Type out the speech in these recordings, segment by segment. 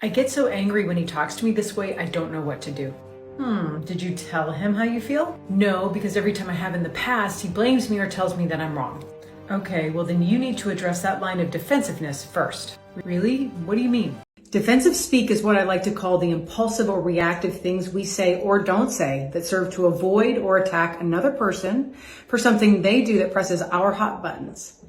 I get so angry when he talks to me this way, I don't know what to do. Did you tell him how you feel? No, because every time I have in the past, he blames me or tells me that I'm wrong. Okay, well then you need to address that line of defensiveness first. Really? What do you mean? Defensive speak is what I like to call the impulsive or reactive things we say or don't say that serve to avoid or attack another person for something they do that presses our hot buttons.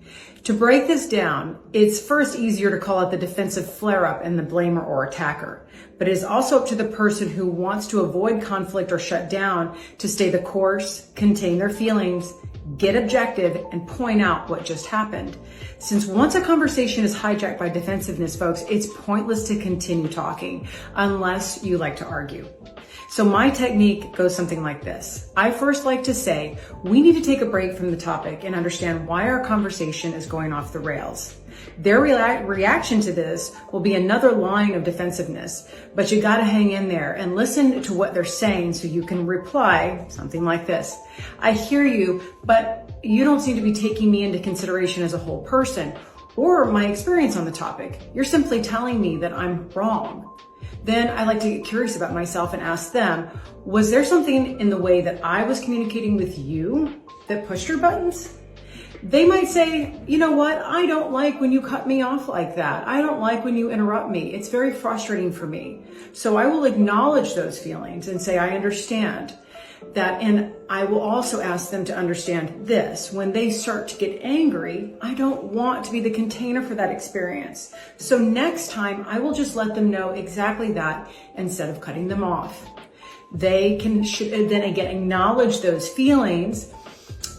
To break this down, it's first easier to call it the defensive flare-up and the blamer or attacker. But it is also up to the person who wants to avoid conflict or shut down to stay the course, contain their feelings, get objective, and point out what just happened. Since once a conversation is hijacked by defensiveness, folks, it's pointless to continue talking unless you like to argue. So my technique goes something like this. I first like to say, we need to take a break from the topic and understand why our conversation is going off the rails. Their reaction to this will be another line of defensiveness, but you gotta hang in there and listen to what they're saying so you can reply something like this. I hear you, but you don't seem to be taking me into consideration as a whole person or my experience on the topic. You're simply telling me that I'm wrong. Then I like to get curious about myself and ask them, was there something in the way that I was communicating with you that pushed your buttons? They might say, you know what? I don't like when you cut me off like that. I don't like when you interrupt me. It's very frustrating for me. So I will acknowledge those feelings and say, I understand that. And I will also ask them to understand this. When they start to get angry, I don't want to be the container for that experience. So next time I will just let them know exactly that instead of cutting them off. They can then again acknowledge those feelings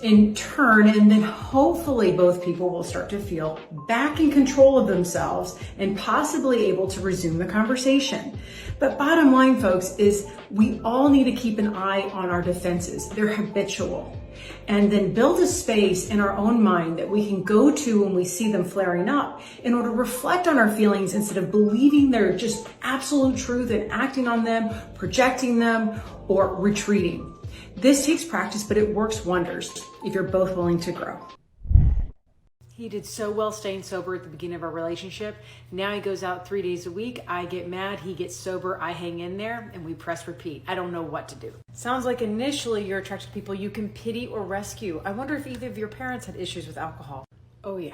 in turn, and then hopefully both people will start to feel back in control of themselves and possibly able to resume the conversation. But bottom line, folks, is we all need to keep an eye on our defenses. They're habitual. And then build a space in our own mind that we can go to when we see them flaring up in order to reflect on our feelings instead of believing they're just absolute truth and acting on them, projecting them, or retreating. This takes practice, but it works wonders if you're both willing to grow. He did so well staying sober at the beginning of our relationship. Now he goes out 3 days a week. I get mad, he gets sober, I hang in there, and we press repeat. I don't know what to do. Sounds like initially you're attracted to people you can pity or rescue. I wonder if either of your parents had issues with alcohol. Oh yeah.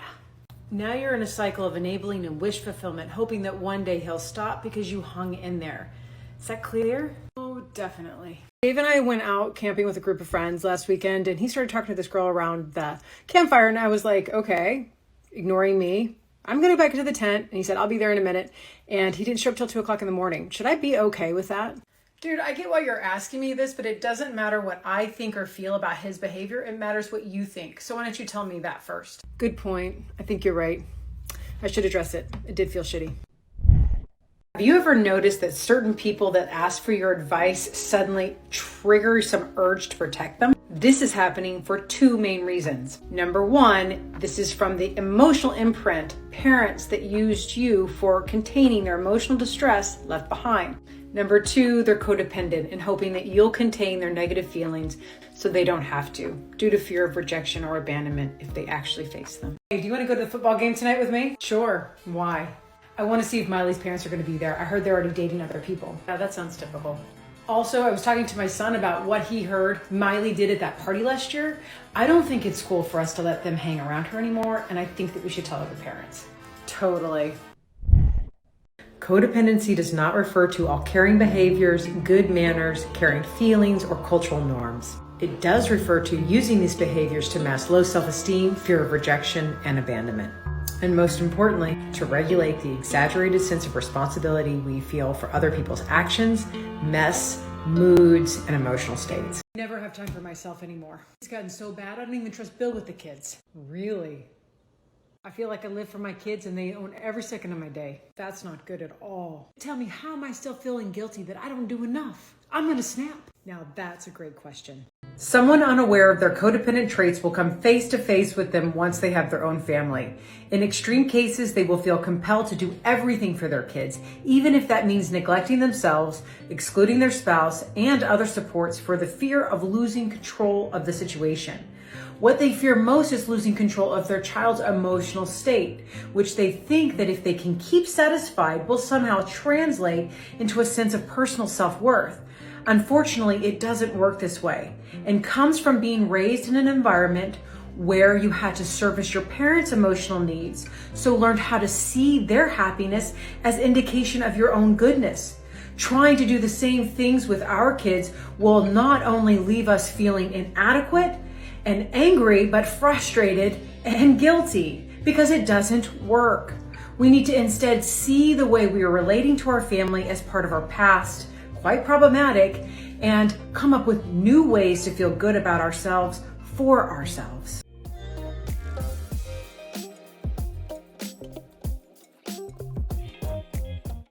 Now you're in a cycle of enabling and wish fulfillment, hoping that one day he'll stop because you hung in there. Is that clear? Oh, definitely. Dave and I went out camping with a group of friends last weekend, and he started talking to this girl around the campfire, and I was like, okay, ignoring me. I'm going to go back into the tent, and he said, I'll be there in a minute, and he didn't show up till 2 o'clock in the morning. Should I be okay with that? Dude, I get why you're asking me this, but it doesn't matter what I think or feel about his behavior. It matters what you think. So why don't you tell me that first? Good point. I think you're right. I should address it. It did feel shitty. Have you ever noticed that certain people that ask for your advice suddenly trigger some urge to protect them? This is happening for 2 main reasons. Number 1, this is from the emotional imprint parents that used you for containing their emotional distress left behind. Number 2, they're codependent and hoping that you'll contain their negative feelings so they don't have to, due to fear of rejection or abandonment if they actually face them. Hey, do you want to go to the football game tonight with me? Sure. Why? I want to see if Miley's parents are going to be there. I heard they're already dating other people. Yeah, that sounds typical. Also, I was talking to my son about what he heard Miley did at that party last year. I don't think it's cool for us to let them hang around her anymore, and I think that we should tell other parents. Totally. Codependency does not refer to all caring behaviors, good manners, caring feelings, or cultural norms. It does refer to using these behaviors to mask low self-esteem, fear of rejection, and abandonment. And most importantly, to regulate the exaggerated sense of responsibility we feel for other people's actions, mess, moods, and emotional states. I never have time for myself anymore. It's gotten so bad, I don't even trust Bill with the kids. Really? I feel like I live for my kids and they own every second of my day. That's not good at all. Tell me, how am I still feeling guilty that I don't do enough? I'm gonna snap. Now that's a great question. Someone unaware of their codependent traits will come face to face with them once they have their own family. In extreme cases, they will feel compelled to do everything for their kids, even if that means neglecting themselves, excluding their spouse, and other supports for the fear of losing control of the situation. What they fear most is losing control of their child's emotional state, which they think that if they can keep satisfied will somehow translate into a sense of personal self-worth. Unfortunately, it doesn't work this way and comes from being raised in an environment where you had to service your parents' emotional needs, so learned how to see their happiness as indication of your own goodness. Trying to do the same things with our kids will not only leave us feeling inadequate and angry, but frustrated and guilty because it doesn't work. We need to instead see the way we are relating to our family as part of our past, quite problematic, and come up with new ways to feel good about ourselves for ourselves.